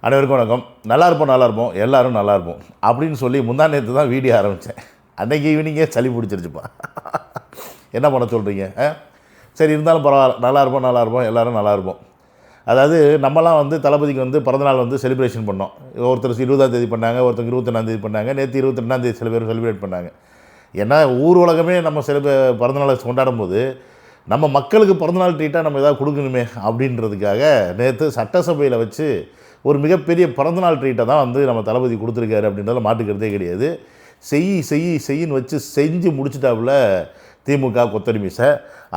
அனைவருக்கும் வணக்கம். நல்லா இருப்போம் எல்லோரும் நல்லா இருப்போம் அப்படின்னு சொல்லி முந்தா நேற்று தான் வீடியோ ஆரம்பித்தேன். அன்றைக்கி ஈவினிங்கே சளி பிடிச்சிருச்சுப்பா. என்ன பண்ண சொல்கிறீங்க? சரி, இருந்தாலும் பரவாயில்ல, நல்லா இருப்போம் எல்லோரும் நல்லா இருப்போம். அதாவது நம்மலாம் வந்து தளபதிக்கு பிறந்தநாள் செலிப்ரேஷன் பண்ணோம். ஒருத்தர் 20ஆம் தேதி பண்ணாங்க, ஒருத்தர் 21ஆம் தேதி பண்ணாங்க, நேற்று 22ஆம் தேதி சில பேர் செலிப்ரேட் பண்ணாங்க. ஏன்னா ஊர் உலகமே நம்ம பிறந்தநாளை கொண்டாடும் போது நம்ம மக்களுக்கு பிறந்தநாள் ட்ரீட்டாக நம்ம எதாவது கொடுக்கணுமே அப்படின்றதுக்காக நேற்று சட்டசபையில் வச்சு ஒரு மிகப்பெரிய பிறந்தநாள் ட்ரீட்டை தான் நம்ம தளபதி கொடுத்துருக்காரு அப்படின்றத மாட்டுக்கிறதே கிடையாது. செய்யின்னு வச்சு செஞ்சு முடிச்சிட்டாப்புல திமுக கொத்தடிமிசை.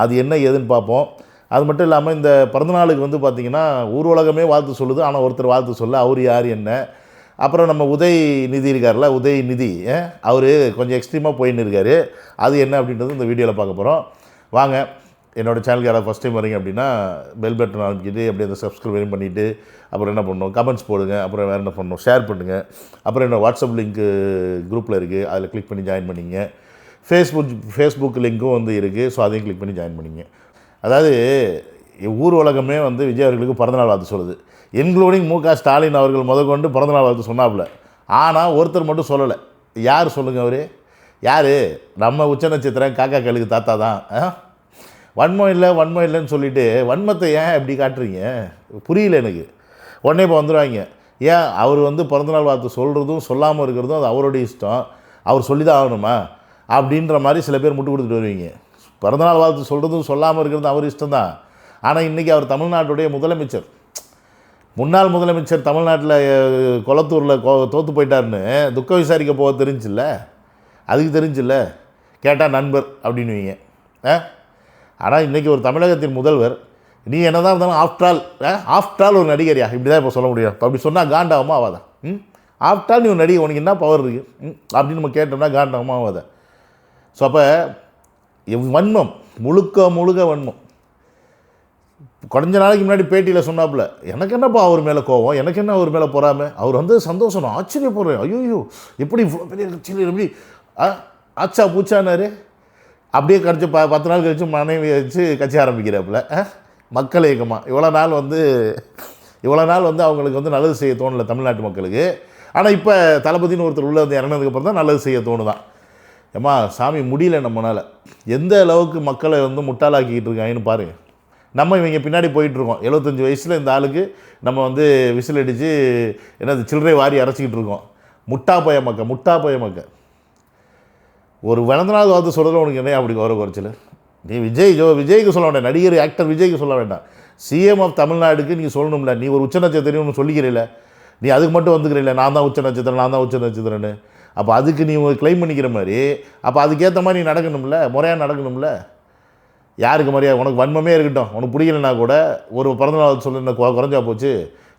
அது என்ன ஏதுன்னு பார்ப்போம். அது மட்டும் இல்லாமல் இந்த பிறந்தநாளுக்கு பார்த்திங்கன்னா ஊர் உலகமே வாழ்த்து சொல்லுது, ஆனால் ஒருத்தர் வாழ்த்து சொல்ல, அவர் யார் என்ன. அப்புறம் நம்ம உதயநிதி இருக்கார்ல, உதயநிதி அவர் கொஞ்சம் எக்ஸ்ட்ரீமாக போயின்னு இருக்கார். அது என்ன அப்படின்றது இந்த வீடியோவில் பார்க்க போகிறோம். வாங்க. என்னோடய சேனலுக்கு யாராவது ஃபஸ்ட் டைம் வரீங்க அப்படின்னா பெல் பட்டன் அமைக்கிட்டு அப்படியே அந்த சப்ஸ்கிரைப் பண்ணிவிட்டு அப்புறம் என்ன பண்ணணும், கமெண்ட்ஸ் போடுங்க. அப்புறம் வேறு என்ன பண்ணணும், ஷேர் பண்ணுங்கள். அப்புறம் என்னோடய வாட்ஸ்அப் லிங்க்கு குரூப்பில் இருக்குது, அதில் கிளிக் பண்ணி ஜாயின் பண்ணிங்க. ஃபேஸ்புக் லிங்க்கும் இருக்குது, ஸோ அதையும் கிளிக் பண்ணி ஜாயின் பண்ணிங்க. அதாவது ஊர் உலகமே விஜய் அவர்களுக்கு பிறந்தநாள் வாழ்த்து சொல்லுது. இன்க்ளூடிங் மு க ஸ்டாலின் அவர்கள் முதற்கொண்டு பிறந்தநாள் வாழ்த்து சொன்னாப்புல. ஆனால் ஒருத்தர் மட்டும் சொல்லலை. யார் சொல்லுங்கள்? அவர் யார்? நம்ம உச்ச நட்சத்திரம் காக்கா கழுகு தாத்தா தான். வன்மம் இல்லைன்னு சொல்லிவிட்டு வன்மத்தை ஏன் எப்படி காட்டுறீங்க? புரியல எனக்கு. உடனே இப்போ வந்துடுவாங்க. ஏன் அவர் பிறந்தநாள் வாழ்த்து சொல்கிறதும் சொல்லாமல் இருக்கிறதும் அது அவருடைய இஷ்டம், அவர் சொல்லி தான் ஆகணுமா அப்படின்ற மாதிரி சில பேர் முட்டு கொடுத்துட்டு வருவீங்க. பிறந்தநாள் வாழ்த்து சொல்கிறதும் சொல்லாமல் இருக்கிறதும் அவர் இஷ்டம் தான். ஆனால் இன்றைக்கி அவர் தமிழ்நாட்டுடைய முதலமைச்சர், முன்னாள் முதலமைச்சர், தமிழ்நாட்டில் கொளத்தூரில் தோற்று போயிட்டாருன்னு துக்கம் விசாரிக்க போக தெரிஞ்சில்ல, அதுக்கு தெரிஞ்சில்ல, கேட்டால் நண்பர் அப்படின்னுவீங்க. ஆனால் இன்றைக்கி ஒரு தமிழகத்தின் முதல்வர், நீ என்ன தான் இருந்தாலும் ஆஃப்டரால் ஒரு நடிகரியா இப்படி தான் இப்போ சொல்ல முடியும். இப்போ அப்படி சொன்னால் காண்டாகுமா ஆகாதா? ஆஃப்டரால் நீ ஒரு நடிகை, உனக்கு என்ன பவர் இருக்குது அப்படின்னு நம்ம கேட்டோம்னா காண்டாகுமா ஆகாதா? ஸோ அப்போ வன்மம் முழுக்க வன்மம். கொஞ்ச நாளைக்கு முன்னாடி பேட்டியில் சொன்னாப்புல, எனக்கு என்னப்பா அவர் மேலே கோவம், எனக்கு என்ன அவர் மேலே பொறாமை, அவர் சந்தோஷம், ஆச்சரியப்படுறேன், ஐயோ எப்படி இவ்வளோ பெரிய கட்சியில் எப்படி ஆச்சா பூச்சானாரு. அப்படியே கழிச்சு 10 நாள் கழிச்சு மனைவி வச்சு கட்சி ஆரம்பிக்கிறாப்புல. மக்கள் இயக்கமாக இவ்வளோ நாள் அவங்களுக்கு நல்லது செய்ய தோணலை தமிழ்நாட்டு மக்களுக்கு. ஆனால் இப்போ தளபதினு ஒருத்தர் உள்ளே இறங்கினதுக்கப்புறம் தான் நல்லது செய்ய தோணுதான். ஏம்மா சாமி, முடியல நம்மளால். எந்த அளவுக்கு மக்களை முட்டாளாக்கிக்கிட்டு இருக்காங்கன்னு பாருங்கள். நம்ம இவங்க பின்னாடி போயிட்டுருக்கோம். 75 வயசில் இந்த ஆளுக்கு நம்ம விசில் அடித்து என்னது சில்லறை வாரி அரைச்சிக்கிட்டு இருக்கோம். முட்டா போய மக்க ஒரு பிறந்தநாள் வாழ்த்து சொல்கிறதுல உனக்கு என்ன அப்படி வர குறைச்சல்? நீ விஜய்க்கு சொல்ல வேண்டாம், நடிகர் ஆக்டர் விஜய்க்கு சொல்ல வேண்டாம், சிஎம் ஆஃப் தமிழ்நாடுக்கு நீங்கள் சொல்லணும்ல. நீ ஒரு உச்ச நட்சத்திரம்னு சொல்லிக்கிறீல்ல, நீ அதுக்கு மட்டும் வந்துக்கிறீல்ல, நான் தான் உச்ச நட்சத்திரம்னு. அப்போ அதுக்கு நீ கிளைம் பண்ணிக்கிற மாதிரி, அப்போ அதுக்கேற்ற மாதிரி நீ நடக்கணும்ல, முறையாக நடக்கணும்ல. யாருக்கு மரியாதை? உனக்கு வன்மமே இருக்கட்டும், உனக்கு பிடிக்கலன்னா கூட ஒரு பிறந்தநாள் சொல்ல குறைஞ்சா போச்சு.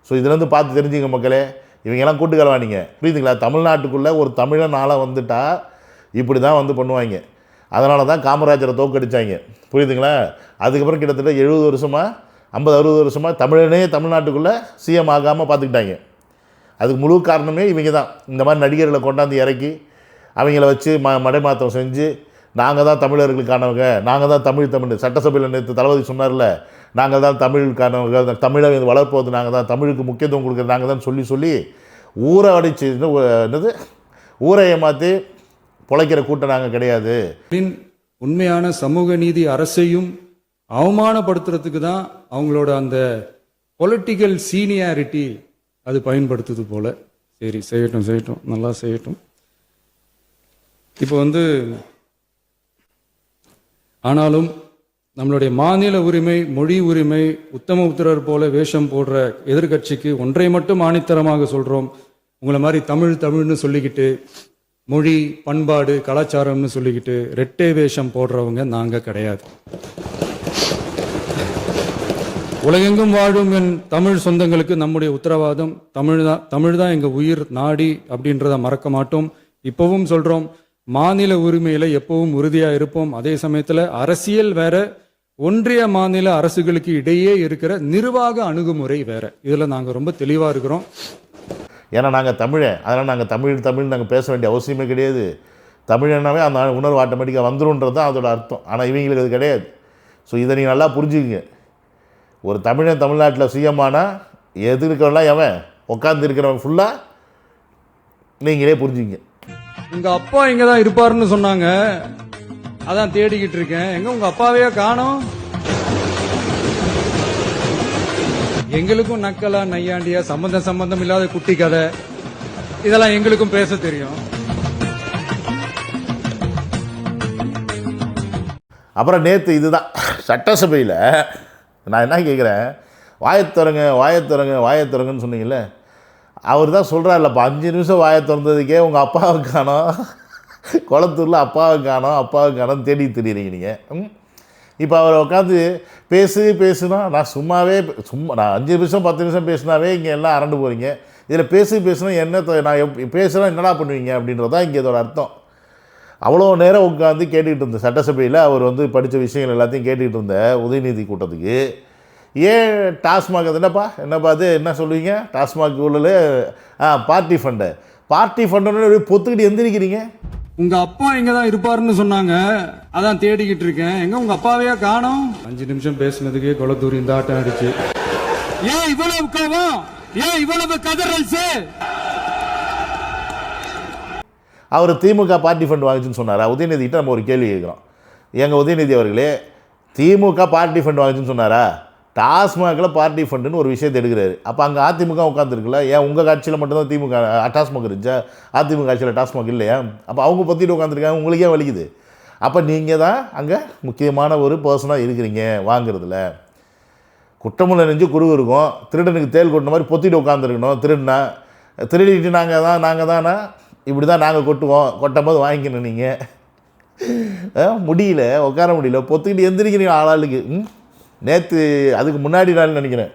ஸோ இதுலேருந்து பார்த்து தெரிஞ்சுங்க மக்களே, இவங்கெல்லாம் கூட்டுக்கலவானிங்க, புரியுதுங்களா? தமிழ்நாட்டுக்குள்ளே ஒரு தமிழன் ஆளாக வந்துட்டால் இப்படி தான் பண்ணுவாங்க. அதனால தான் காமராஜரை தோக்கடிச்சாங்க, புரியுதுங்களா? அதுக்கப்புறம் கிட்டத்தட்ட 70 வருஷமாக 50-60 வருஷமாக தமிழனே தமிழ்நாட்டுக்குள்ளே சிஎம் ஆகாமல் பார்த்துக்கிட்டாங்க. அதுக்கு முழு காரணமே இவங்க தான். இந்த மாதிரி நடிகர்களை கொண்டாந்து இறக்கி அவங்கள வச்சு மடைமாற்றம் செஞ்சு, நாங்கள் தான் தமிழர்களுக்கானவங்க, நாங்கள் தான் தமிழ் சட்டசபையில் நேற்று தளபதி சொன்னார்ல, நாங்கள் தான் தமிழுக்கானவங்க, தமிழை வளர்ப்பது நாங்கள் தான், தமிழுக்கு முக்கியத்துவம் கொடுக்குறது நாங்கள் தான் சொல்லி ஊரை அடிச்சு என்னது ஊரை ஏமாற்றி பொழைக்கிற கூட்டம் நாங்கள் கிடையாது. உண்மையான சமூக நீதி அரசையும் அவமானப்படுத்துறதுக்கு தான் அவங்களோட அந்த பொலிட்டிக்கல் சீனியாரிட்டி அது பயன்படுத்துது போல. சரி, செய்யட்டும், நல்லா செய்யட்டும். இப்போ ஆனாலும் நம்மளுடைய மாநில உரிமை, மொழி உரிமை, உத்தம உத்தரர் போல வேஷம் போடுற எதிர்கட்சிக்கு ஒன்றை மட்டும் ஆணித்தரமாக சொல்கிறோம். உங்களை மாதிரி தமிழ்னு சொல்லிக்கிட்டு, மொழி, பண்பாடு, கலாச்சாரம்னு சொல்லிக்கிட்டு ரெட்டை வேஷம் போடுறவங்க நாங்கள் கிடையாது. உலகெங்கும் வாழும் என் தமிழ் சொந்தங்களுக்கு நம்முடைய உத்தரவாதம் தமிழ் தான் எங்கள் உயிர் நாடி அப்படின்றத மறக்க மாட்டோம். இப்போவும் சொல்கிறோம், மாநில உரிமையில் எப்பவும் உறுதியாக இருப்போம். அதே சமயத்தில் அரசியல் வேற, ஒன்றிய மாநில அரசுகளுக்கு இடையே இருக்கிற நிர்வாக அணுகுமுறை வேற. இதில் நாங்கள் ரொம்ப தெளிவாக இருக்கிறோம். ஏன்னா நாங்கள் தமிழன், அதனால் நாங்கள் தமிழ் நாங்கள் பேச வேண்டிய அவசியமே கிடையாது. தமிழனாவே அந்த உணர்வு ஆட்டோமேட்டிக்காக வந்துடும்ன்றது தான் அதோட அர்த்தம். ஆனால் இவங்களுக்கு அது கிடையாது. ஸோ இதை நீங்கள் நல்லா புரிஞ்சுக்குங்க. ஒரு தமிழன் தமிழ்நாட்டில் சிஎம் ஆனால் எதிர்க்கலாம் எவன்? உட்காந்து இருக்கிறவங்க ஃபுல்லாக நீங்களே புரிஞ்சுங்க. உங்க அப்பா இங்க தான் இருப்பாருன்னு சொன்னாங்க, அதான் தேடிக்கிட்டு இருக்கேன். எங்க உங்க அப்பாவையே காணோம். எங்களுக்கும் நக்கலா நையாண்டியா சம்பந்தம் இல்லாத குட்டி கதை இதெல்லாம் எங்களுக்கும் பேச தெரியும். அப்புறம் நேற்று இதுதான் சட்டசபையில் நான் என்ன கேட்குறேன், வாயத்திறங்கன்னு சொன்னீங்கல்ல, அவர் தான் சொல்கிறார்லப்பா 5 நிமிஷம் வாயை திறந்ததுக்கே உங்கள் அப்பாவை காணோம், குளத்தூரில் அப்பாவை காணோம் தேடி திரியிறீங்க நீங்கள். இப்போ அவரை உட்காந்து பேசுனா நான் சும்மா நான் 5 நிமிஷம் 10 நிமிஷம் பேசினாவே இங்கே எல்லாம் அரண்டு போகிறீங்க. இதில் பேசுனா என்ன நான் பேசுனா என்னடா பண்ணுவீங்க அப்படின்றது தான் இங்கே இதோட அர்த்தம். அவ்வளோ நேரம் உட்காந்து கேட்டுக்கிட்டு இருந்த சட்டசபையில் அவர் வந்து படித்த விஷயங்கள் எல்லாத்தையும் கேட்டுக்கிட்டு இருந்த உதயநிதி கூட்டத்துக்கு ஏன் டாஸ்மாக் என்னப்பா அது என்ன சொல்லுவீங்க, டாஸ்மாக் ஊழல் பார்ட்டி ஃபண்டுன்னு பொத்துக்கிட்டு எந்திரிக்கிறீங்க. உங்க அப்பா இங்க தான் இருப்பாருன்னு சொன்னாங்க, அதான் தேடிக்கிட்டு இருக்கேன். எங்க உங்க அப்பாவையா காணோம். 5 நிமிஷம் பேசினதுக்கே குளத்தூரி இந்த ஆட்டம் அடிச்சு. ஏன் இவ்வளவு கோவம், ஏன் இவ்வளவு கதறல்? அவர் திமுக பார்ட்டி ஃபண்ட் வாங்கிச்சுன்னு சொன்னாரா? உதயநிதிக்கிட்ட நம்ம ஒரு கேள்வி கேட்குறோம். எங்கள் உதயநிதி அவர்களே, திமுக பார்ட்டி ஃபண்ட் வாங்கிச்சுன்னு சொன்னாரா? டாஸ்மாகில் பார்ட்டி ஃபண்டுன்னு ஒரு விஷயத்தை எடுக்கிறாரு. அப்போ அங்கே அதிமுக உட்காந்துருக்குல்ல, ஏன் உங்கள் கட்சியில் மட்டும்தான் திமுக டாஸ்மாக் இருந்துச்சா? அதிமுக கட்சியில் டாஸ்மாக் இல்லையா? அப்போ அவங்க பற்றிட்டு உட்காந்துருக்காங்க, உங்களுக்கே வலிக்குது. அப்போ நீங்கள் தான் அங்கே முக்கியமான ஒரு பர்சனாக இருக்கிறீங்க வாங்குறதுல. குற்றமுள்ள நெஞ்சு குருவு இருக்கும், திருடனுக்கு தேல் கொட்டின மாதிரி பொத்திட்டு உட்காந்துருக்கணும். திருடிட்டு நாங்கள் தானே இப்படி தான் நாங்கள் கொட்டும் போது வாங்கிக்கணும். நீங்கள் முடியல, உட்கார முடியல, பொத்துக்கிட்டு எந்திரிக்கிறீங்க ஆளாளுக்கு. நேற்று அதுக்கு முன்னாடி நாள் நினைக்கிறேன்,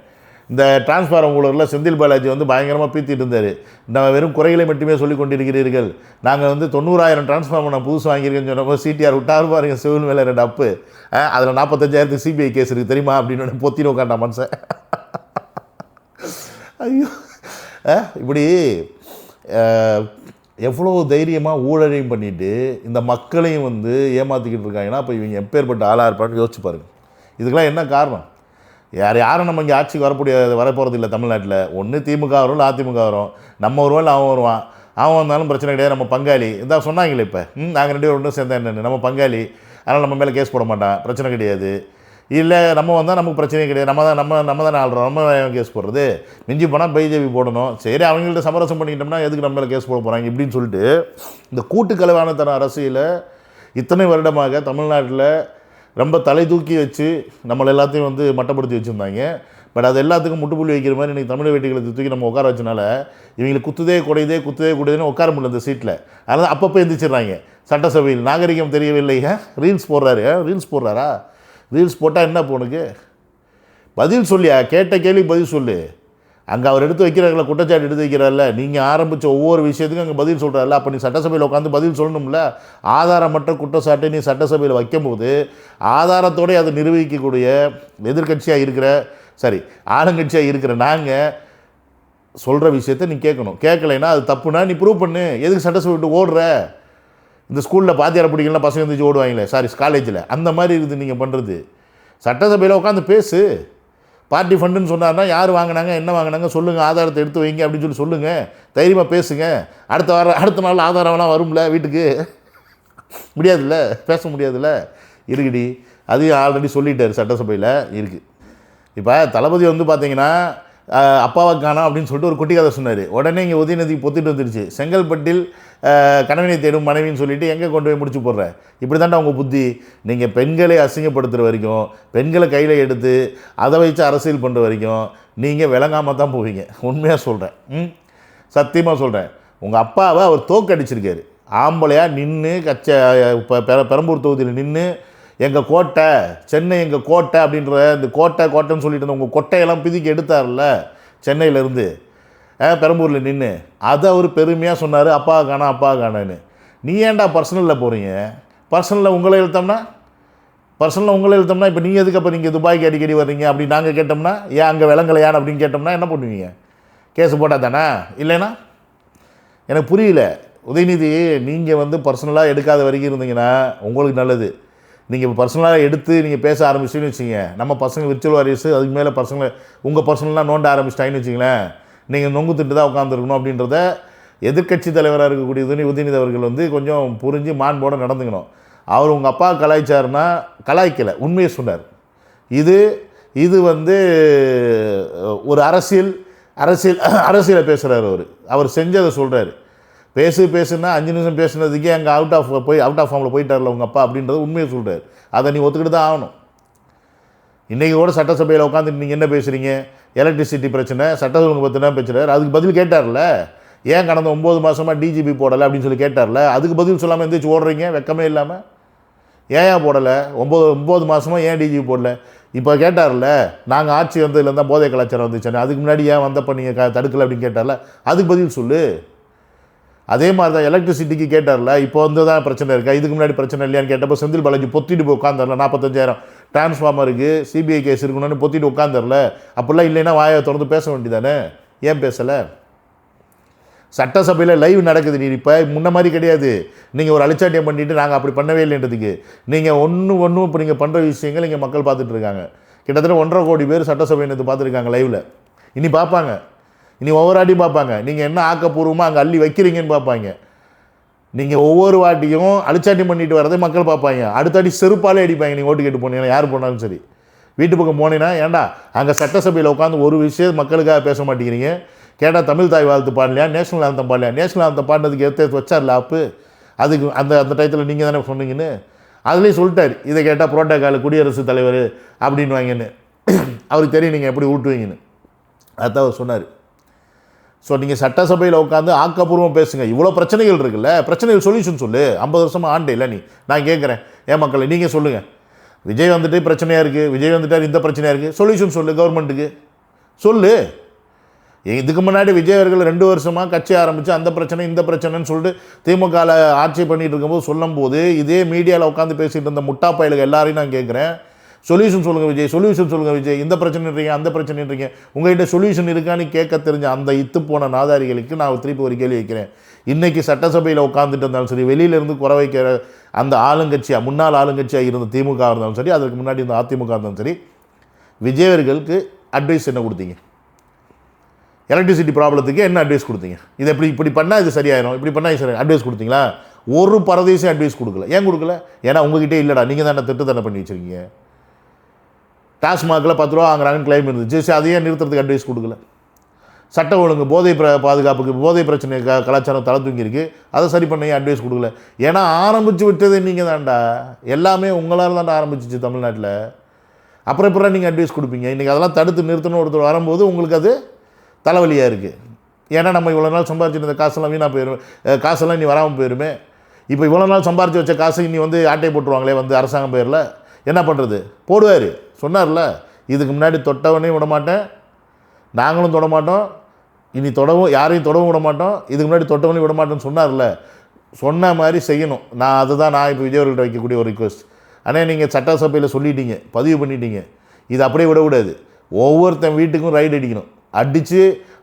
இந்த டிரான்ஸ்ஃபார்மர் ஊழலில் செந்தில் பாலாஜி வந்து பயங்கரமாக பீத்திட்டு இருந்தார். நம்ம வெறும் குறைகளை மட்டுமே சொல்லி கொண்டிருக்கிறீர்கள், நாங்கள் வந்து 90,000 டிரான்ஸ்ஃபார்மர் நான் புதுசு வாங்கியிருக்கேன்னு சொன்னப்போ சிடிஆர் விட்டாரு பாருங்க, சிவில் மேலே 2 அப்பு, அதில் 45,000 சிபிஐ கேஸ் இருக்குது தெரியுமா அப்படின்னு பொத்தின்னு உட்காண்டா மனுஷன். ஐயோ, இப்படி எவ்வளோ தைரியமாக ஊழலையும் பண்ணிவிட்டு இந்த மக்களையும் வந்து ஏமாற்றிக்கிட்டு இருக்காங்கன்னா அப்போ இவங்க எப்பேற்பட்ட ஆளாக இருப்பான்னு யோசிச்சு பாருங்கள். இதுக்கெல்லாம் என்ன காரணம்? யாரும் நம்ம இங்கே ஆட்சிக்கு வரப்போகிறது இல்லை தமிழ்நாட்டில். ஒன்று திமுக வரும், இல்லை அதிமுக வரும். நம்ம வருவோம், இல்லை அவன் வருவான். அவன் வந்தாலும் பிரச்சனை கிடையாது, நம்ம பங்காளி. இதான் சொன்னாங்களே இப்போ, நாங்கள் 2 பேரும் ஒன்றும் சேர்ந்தா என்னென்னு, நம்ம பங்காளி, அதனால் நம்ம மேலே கேஸ் போட மாட்டான், பிரச்சனை கிடையாது. இல்லை நம்ம வந்தால் நமக்கு பிரச்சனையே கிடையாது, நம்ம தானே ஆள்றோம், நம்ம கேஸ் போடுறது, மிஞ்சி போனால் பிஜேபி போடணும். சரி, அவங்கள்ட்ட சமரசம் பண்ணிக்கிட்டோம்னா எதுக்கு நம்ம மேலே கேஸ் போட போகிறாங்க இப்படின்னு சொல்லிட்டு இந்த கூட்டுக்கலவான தன அரசியலை இத்தனை வருடமாக தமிழ்நாட்டில் ரொம்ப தலை தூக்கி வச்சு நம்மளை எல்லாத்தையும் வந்து மட்டப்படுத்தி வச்சுருந்தாங்க. பட் அது எல்லாத்துக்கும் முட்டுப்புள்ளி வைக்கிற மாதிரி இன்றைக்கி தமிழ் வேட்டிகளை தூக்கி நம்ம உட்கார வச்சனால இவங்களுக்கு குத்துதே கூடையதுன்னு உட்கார முடியல இந்த சீட்டில். அதனால் அப்பப்போ எந்திரிச்சிடுறாங்க. சட்டசபையில் நாகரிகம் தெரியவில்லை, ரீல்ஸ் போடுறாரா? ரீல்ஸ் போட்டால் என்ன போனுக்கு பதில் சொல்லியா? கேட்ட கேள்வி பதில் சொல்லு. அங்கே அவர் எடுத்து வைக்கிறாங்கள, குற்றச்சாட்டு எடுத்து வைக்கிறார்ல, நீங்கள் ஆரம்பித்த ஒவ்வொரு விஷயத்துக்கும் அங்கே பதில் சொல்கிறார்ல, அப்போ நீ சட்டசபையில் உட்காந்து பதில் சொல்லணும்ல. ஆதாரமற்ற குற்றச்சாட்டை நீ சட்டசபையில் வைக்கும்போது ஆதாரத்தோடு அதை நிரூபிக்கக்கூடிய எதிர்கட்சியாக இருக்கிற ஆளுங்கட்சியாக இருக்கிற நாங்கள் சொல்கிற விஷயத்தை நீ கேட்கணும். கேட்கலைன்னா அது தப்புனா நீ ப்ரூவ் பண்ணு. எதுக்கு சட்டசபை விட்டு ஓடுற? இந்த ஸ்கூலில் பாத்தியார பிடிக்கலாம் பசங்க இருந்துச்சு ஓடுவாங்களே, காலேஜில் அந்த மாதிரி இருக்குது நீங்கள் பண்ணுறது. சட்டசபையில் உட்காந்து பேசு. பார்ட்டி ஃபண்டுன்னு சொன்னார்னா யார் வாங்கினாங்க, என்ன வாங்கினாங்க சொல்லுங்கள், ஆதாரத்தை எடுத்து வைங்க அப்படின்னு சொல்லுங்கள். தைரியமாக பேசுங்க. அடுத்த நாள் ஆதாரம்லாம் வரும்ல வீட்டுக்கு. முடியாதுல்ல, பேச முடியாதுல்ல. இருக்குடி, அதையும் ஆல்ரெடி சொல்லிட்டார், சட்டசபையில் இருக்குது. இப்போ தளபதி வந்து பார்த்தீங்கன்னா அப்பாவை காணோம் அப்படின்னு சொல்லிட்டு ஒரு குட்டி கதை சொன்னார். உடனே இங்கே உதயநிதி பொத்திட்டு வந்துருச்சு. செங்கல்பட்டில் கணவனை தேடும் மனைவின்னு சொல்லிவிட்டு எங்கே கொண்டு போய் முடிச்சு போடுற? இப்படி தாண்டா உங்கள் புத்தி. நீங்கள் பெண்களை அசிங்கப்படுத்துகிற வரைக்கும், பெண்களை கையில் எடுத்து அதை வச்சு அரசியல் பண்ணுற வரைக்கும் நீங்கள் விளங்காமல் தான் போவீங்க. உண்மையாக சொல்கிறேன், சத்தியமாக சொல்கிறேன். உங்கள் அப்பாவை அவர் தோக்கடிச்சிருக்காரு. ஆம்பளையாக நின்று இப்போ பெரம்பூர் தொகுதியில் நின்று எங்கள் கோட்டை, சென்னை எங்கள் கோட்டை அப்படின்ற இந்த கோட்டைன்னு சொல்லிட்டு இருந்த உங்கள் கொட்டையெல்லாம் பிதிக்கி எடுத்தார்ல சென்னையிலேருந்து, பெரம்பூரில் நின்று அதை அவர் பெருமையாக சொன்னார், அப்பா காணான்னு. நீ ஏன்டா பர்சனலில் போகிறீங்க? பர்சனலில் உங்களை இழுத்தோம்னா இப்போ நீங்கள் எதுக்கு அப்போ நீங்கள் துபாய்க்கு அடிக்கடி வர்றீங்க அப்படி நாங்கள் கேட்டோம்னா, ஏன் அங்கே விளங்கலையான்னு அப்படின்னு கேட்டோம்னா என்ன பண்ணுவீங்க? கேஸு போட்டால் தானே? இல்லைன்னா எனக்கு புரியல. உதயநிதி, நீங்கள் வந்து பர்சனலாக எடுக்காத வரைக்கும் இருந்தீங்கன்னா உங்களுக்கு நல்லது. நீங்கள் இப்போ பர்சனலாக எடுத்து நீங்கள் பேச ஆரம்பிச்சிங்கன்னு வச்சுங்க, நம்ம பசங்க விர்ச்சுவல் வாரியர்ஸு அதுக்கு மேலே உங்கள் பர்சனலாக நோண்ட ஆரம்பிச்சிட்டாங்கன்னு வச்சிங்களேன், நீங்கள் நொங்கு திட்டு தான் உட்காந்துருக்கணும் அப்படின்றத எதிர்க்கட்சி தலைவராக இருக்கக்கூடிய உதயநிதி அவர்கள் வந்து கொஞ்சம் புரிஞ்சு மாண்போட நடந்துக்கணும். அவர் உங்கள் அப்பா கலாய்ச்சாருன்னா கலாய்க்கலை, உண்மையை சொன்னார். இது வந்து ஒரு அரசியலை பேசுகிறார். அவர் செஞ்சதை சொல்கிறாரு. பேசுனா 5 நிமிஷம் பேசுனதுக்கே அங்கே அவுட் ஆஃப் ஃபார்மில் போயிட்டார்ல உங்கள் அப்பா அப்படின்றது உண்மையை சொல்கிறார். அதை நீ ஒத்துக்கிட்டு தான் ஆகணும். இன்றைக்கி கூட சட்டசபையில் உட்காந்துட்டு நீங்கள் என்ன பேசுகிறீங்க, எலக்ட்ரிசிட்டி பிரச்சனை, சட்ட ஒழுங்கு பற்றினா பேசுகிறார். அதுக்கு பதில் கேட்டார்ல, ஏன் கடந்த 9 மாதமாக டிஜிபி போடலை அப்படின்னு சொல்லி கேட்டார்ல, அதுக்கு பதில் சொல்லாமல் எந்திரிச்சு ஓடுறீங்க வெக்கமே இல்லாமல். ஏன் போடலை, 9 மாதமாக ஏன் டிஜிபி போடல? இப்போ கேட்டார்ல, நாங்கள் ஆட்சி வந்ததுல தான் போதை கலாச்சாரம் வந்துச்சுன்னு, அதுக்கு முன்னாடி ஏன் வந்தப்போ நீங்கள் தடுக்கலை அப்படின்னு கேட்டார்ல, அதுக்கு பதில் சொல்லு. அதே மாதிரி தான் எலக்ட்ரிசிட்டிக்கு கேட்டார்ல, இப்போ வந்து தான் பிரச்சனை இருக்கா, இதுக்கு முன்னாடி பிரச்சனை இல்லையான்னு கேட்டப்போ செந்தில் பாலாஜி பொத்திட்டு போய் உட்காந்துரல, 45,000 டிரான்ஸ்ஃபார்மருக்கு சிபிஐ கேஸ் இருக்கணும்னு பொத்திட்டு உட்காந்துரல. அப்படிலாம் இல்லைன்னா வாயை திறந்து பேச வேண்டியதானே, ஏன் பேசலை? சட்டசபையில் லைவ் நடக்குது. நீ இப்போ முன்ன மாதிரி கிடையாது. நீங்கள் ஒரு அழிச்சாட்டியம் பண்ணிவிட்டு நாங்கள் அப்படி பண்ணவே இல்லைன்றதுக்கு நீங்கள் ஒன்றும் இப்போ நீங்கள் பண்ணுற விஷயங்கள் இங்கே மக்கள் பார்த்துட்டு இருக்காங்க. கிட்டத்தட்ட 1.5 கோடி பேர் சட்டசபை நேற்று பார்த்துருக்காங்க லைவில். இனி பார்ப்பாங்க, இனி ஒவ்வொரு வாட்டியும் பார்ப்பாங்க. நீங்கள் என்ன ஆக்கப்பூர்வமாக அங்கே அள்ளி வைக்கிறீங்கன்னு பார்ப்பாங்க. நீங்கள் ஒவ்வொரு வாட்டியும் அழிச்சாட்டியம் பண்ணிட்டு வரதை மக்கள் பார்ப்பாங்க. அடுத்தடி செருப்பாலே அடிப்பாங்க. நீங்கள் ஓட்டு கேட்டு போனீங்கன்னா யார் போனாலும் சரி. வீட்டு பக்கம் போனீங்கன்னா, ஏன்டா அங்கே சட்டசபையில் உட்காந்து ஒரு விஷயம் மக்களுக்காக பேச மாட்டேங்கிறீங்க, கேட்டால் தமிழ் தாய் வாழ்த்து பாடலையா, நேஷனல் ஆந்தம் பாடலையா, நேஷனல் ஆந்தம் பாடினதுக்கு எடுத்து வச்சார்ல ஆப்பு, அதுக்கு அந்த டயத்தில் நீங்கள் தானே சொன்னீங்கன்னு அதுலேயும் சொல்லிட்டார். இதை கேட்டால் புரோட்டோக்கால் குடியரசுத் தலைவர் அப்படின்னு வாங்கன்னு அவருக்கு தெரியும் நீங்கள் எப்படி ஊட்டுவீங்கன்னு. அதுதான் அவர் சொன்னார். ஸோ நீங்கள் சட்டசபையில் உட்காந்து ஆக்கப்பூர்வம் பேசுங்க. இவ்வளோ பிரச்சனைகள் இருக்குல்ல, பிரச்சனைகள் சொல்யூஷன் சொல்லு. 50 வருஷமாக ஆண்டே இல்லை நீ. நான் கேட்குறேன், ஏன் மக்களை நீங்கள் சொல்லுங்கள். விஜய் வந்துட்டு பிரச்சனையாக இருக்குது, விஜய் வந்துட்டார் இந்த பிரச்சனையாக இருக்குது, சொல்யூஷன் சொல்லு. கவர்மெண்ட்டுக்கு சொல்லு. இதுக்கு முன்னாடி விஜய் அவர்கள் 2 வருஷமாக கட்சி ஆரம்பித்து அந்த பிரச்சனை இந்த பிரச்சனைன்னு சொல்லிட்டு திமுகவில் ஆட்சி பண்ணிகிட்டு இருக்கும்போது சொல்லும்போது இதே மீடியாவில் உட்காந்து பேசிகிட்டு இருந்த முட்டா பயலுக்கு எல்லாரையும் நான் கேட்குறேன், சொல்யூஷன் சொல்லுங்கள் விஜய், சொல்யூஷன் சொல்லுங்கள் விஜய். இந்த பிரச்சனைன்றீங்க அந்த பிரச்சனைன்றீங்க, உங்கள்கிட்ட சொல்யூஷன் இருக்கான்னு கேட்க தெரிஞ்ச அந்த இத்து போன நாதாரிகளுக்கு நான் திருப்பி ஒரு கேள்வி வைக்கிறேன். இன்றைக்கி சட்டசபையில் உட்காந்துட்டு இருந்தாலும் சரி, வெளியிலேருந்து குறை வைக்கிற அந்த ஆளுங்கட்சியாக முன்னாள் ஆளுங்கட்சியாக இருந்த திமுக இருந்தாலும் சரி, அதுக்கு முன்னாடி இருந்த அதிமுக இருந்தாலும் சரி, விஜய் அவர்களுக்கு அட்வைஸ் என்ன கொடுத்தீங்க? எலக்ட்ரிசிட்டி ப்ராப்ளத்துக்கு என்ன அட்வைஸ் கொடுத்தீங்க? இதை இப்படி பண்ணால் இது சரியாயிடும், இப்படி பண்ணால் இது சரி அட்வைஸ் கொடுத்தீங்களா? ஒரு பரதேசம் அட்வைஸ் கொடுக்கல. ஏன் கொடுக்கல? ஏன்னா உங்ககிட்டே இல்லைடா, நீங்கள் தானே திட்டு தானே பண்ணி வச்சுருக்கீங்க. டாஸ்மாகில் 10 ரூபா வாங்குறாங்கன்னு கிளைம் இருந்துச்சு, சரி அதையே நிறுத்துறதுக்கு அட்வைஸ் கொடுக்கல. சட்ட ஒழுங்கு பாதுகாப்புக்கு போதை பிரச்சனை கலாச்சாரம் தலை தூங்கியிருக்கு, அதை சரி பண்ண அட்வைஸ் கொடுக்கல. ஏன்னா ஆரம்பித்து விட்டதே நீங்கள் தான்டா, எல்லாமே உங்களால் தான்டா ஆரம்பிச்சிச்சு தமிழ்நாட்டில். அப்புறம் எப்பறம் நீங்கள் அட்வைஸ் கொடுப்பீங்க? இன்றைக்கி அதெல்லாம் தடுத்து நிறுத்தணும் ஒருத்தர் வரும்போது உங்களுக்கு அது தலைவலியாக இருக்குது. ஏன்னா நம்ம இவ்வளோ நாள் சம்பாரிச்சிருந்த காசெல்லாம் வீணாக போயிடும், காசெல்லாம் இனி வராமல் போயிருமே. இப்போ இவ்வளோ நாள் சம்பாரித்து வச்ச காசு இனி வந்து ஆட்டை போட்டுருவாங்களே வந்து அரசாங்கம் பேரில், என்ன பண்ணுறது? போடுவார், சொன்னார்ல, இதுக்கு முன்னாடி தொட்டவனே விட மாட்டேன், நாங்களும் தொட மாட்டோம், இனி யாரையும் தொடவும் விட மாட்டோம், இதுக்கு முன்னாடி தொட்டவனையும் விட மாட்டேன்னு சொன்னார்ல. சொன்ன மாதிரி செய்யணும். நான் இப்போ விஜய் அவர்கள்ட்ட வைக்கக்கூடிய ஒரு ரிக்வெஸ்ட். ஆனால் நீங்கள் சட்டசபையில் சொல்லிட்டீங்க, பதிவு பண்ணிட்டீங்க, இது அப்படியே விடக்கூடாது. ஒவ்வொருத்தன் வீட்டுக்கும் ரைடு அடிக்கணும். அடித்து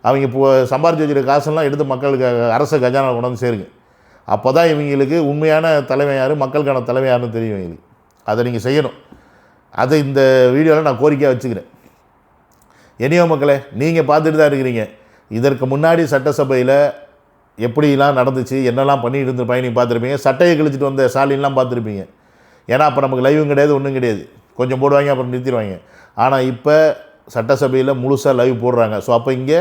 அவங்க இப்போ சம்பாரித்து வச்சுருக்க காசெல்லாம் எடுத்து மக்களுக்கு அரசு கஜானா கொண்டாந்து சேருங்க. அப்போ தான் இவங்களுக்கு உண்மையான தலைமை யார், மக்களுக்கான தலைமை யாருன்னு தெரியும் இவங்களுக்கு. அதை நீங்கள் செய்யணும். அதை இந்த வீடியோவில் நான் கோரிக்கையாக வச்சுக்கிறேன். இனியோ மக்களே, நீங்கள் பார்த்துட்டு தான் இருக்கிறீங்க. இதற்கு முன்னாடி சட்டசபையில் எப்படிலாம் நடந்துச்சு, என்னெல்லாம் பண்ணிட்டு இருந்திருப்பாங்க நீங்கள் பார்த்துருப்பீங்க. சட்டையை கழிச்சிட்டு வந்த ஸ்டாலின்லாம் பார்த்துருப்பீங்க. ஏன்னா அப்போ நமக்கு லைவும் கிடையாது, ஒன்றும் கிடையாது, கொஞ்சம் போடுவாங்க அப்புறம் நிறுத்திடுவாங்க. ஆனால் இப்போ சட்டசபையில் முழுசாக லைவ் போடுறாங்க. ஸோ அப்போ இங்கே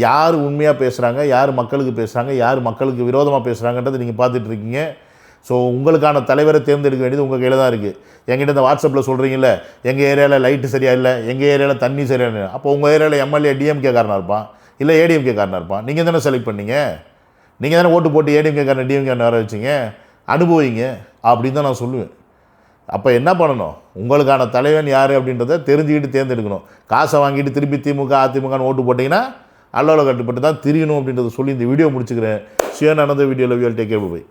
யார் உண்மையாக பேசுகிறாங்க, யார் மக்களுக்கு பேசுகிறாங்க, யார் மக்களுக்கு விரோதமாக பேசுகிறாங்கன்றது நீங்கள் பார்த்துட்ருக்கீங்க. ஸோ உங்களுக்கான தலைவரை தேர்ந்தெடுக்க வேண்டியது உங்கள் கையில் தான் இருக்குது. என்கிட்ட இந்த வாட்ஸ்அப்பில் சொல்கிறீங்கள, எங்கள் ஏரியாவில் லைட்டு சரியாக இல்லை, எங்கள் ஏரியாவில் தண்ணி சரியாக இல்லை. அப்போ உங்கள் ஏரியாவில் எம்எல்ஏ டிஎம்கே காரனாக இருப்பான், இல்லை ஏடிஎம்கே காரனாக இருப்பான். நீங்கள் தானே செலக்ட் பண்ணீங்க, நீங்கள் தானே ஓட்டு போட்டு ஏடிஎம்கே காரன் டிஎம்கே வர வச்சிங்க, அனுபவிங்க அப்படின்னு தான் நான் சொல்லுவேன். அப்போ என்ன பண்ணணும்? உங்களுக்கான தலைவன் யார் அப்படின்றத தெரிஞ்சுக்கிட்டு தேர்ந்தெடுக்கணும். காசை வாங்கிட்டு திருப்பி திமுக அதிமுகன்னு ஓட்டு போட்டிங்கன்னா அல்லோல கட்டுப்பட்டு தான் திரியணும் அப்படின்றத சொல்லி இந்த வீடியோ முடிச்சுக்கிறேன். சுயநலந்த வீடியோவில் டேக் கேர் பை.